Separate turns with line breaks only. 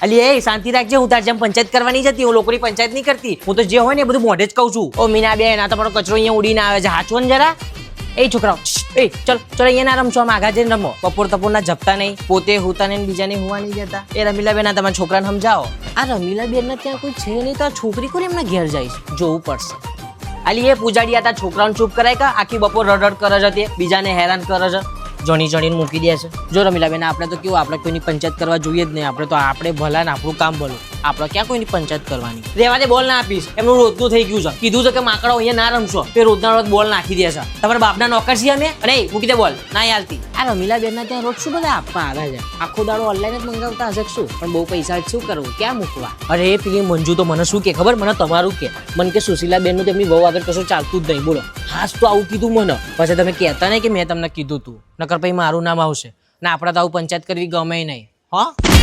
અલી એ શાંતિ રાખજે, હું તાર જેમ પંચાયત કરવાની જતી, હું લોકોની પંચાયત નહીં કરતી. હું તો જે હોય ને એ બધું મોઢે જ કહું છું. ઓ મીના બેન, આ તમારો કચરો અહીંયા ઉડીને આવે છે, હાચવો ને જરા. એ છોકરાઓ, એ ચલ ચલ, અહીંયા ના રમશો, આમ આગા જઈને રમો. બપોર ના જપતા નહીં, પોતે હોતા નહીં, બીજાને હોવા નહીં જતા. એ રમીલા બેન, તમારા છોકરાને સમજાવો. આ રમીલા બેન ના ત્યાં કોઈ છે નહીં, તો આ છોકરી કોને એમના ઘેર જાય છે, જોવું પડશે. અલી એ પૂજાડી, આ તાર છોકરાઓને ચૂપ કરાય કે આખી બપોર રડડ કરે છે, તે બીજાને હેરાન કરે છે, જણીને મૂકી દે છે. જો રમીલા બેન, આપણે તો કેવું, આપણે કોઈની પંચાયત કરવા જોઈએ જ નહીં. આપણે ભલા ને આપણું કામ ભલું, આપણે ક્યાં કોઈની પંચાયત કરવાની. રેવા દે, બોલ ના આપીશ. એમનું રોજનું થઈ ગયું છે. કીધું છે કે માકડો અહીંયા ના રમશો, તે રોજના રોજ બોલ નાખી દે છે. તમારા બાપના નોકર છીએ અમે, અને મૂકી દે બોલ, ના હાલતી. આ રમીલા બેન ના ત્યાં રોજ શું બધા આપવા આવે છે? આખો દાડો ઓનલાઈન જ મંગાવતા હશે શું? પણ બહુ પૈસા શું કરવું, ક્યાં મૂકવા? અરે પેલી મંજુ તો મને શું કે ખબર, મને તમારું કે મને કે સુશીલા બેન નું તેમની બહુ આગળ કશું ચાલતું જ નહીં. બોલો, હાસ તો આવું કીધું મને. પછી તમે કહેતા નહીં કે મેં તમને કીધું તું, નકર પછી મારું નામ આવશે. ના, આપણે તો આવું પંચાયત કરવી ગમે નહીં. હા.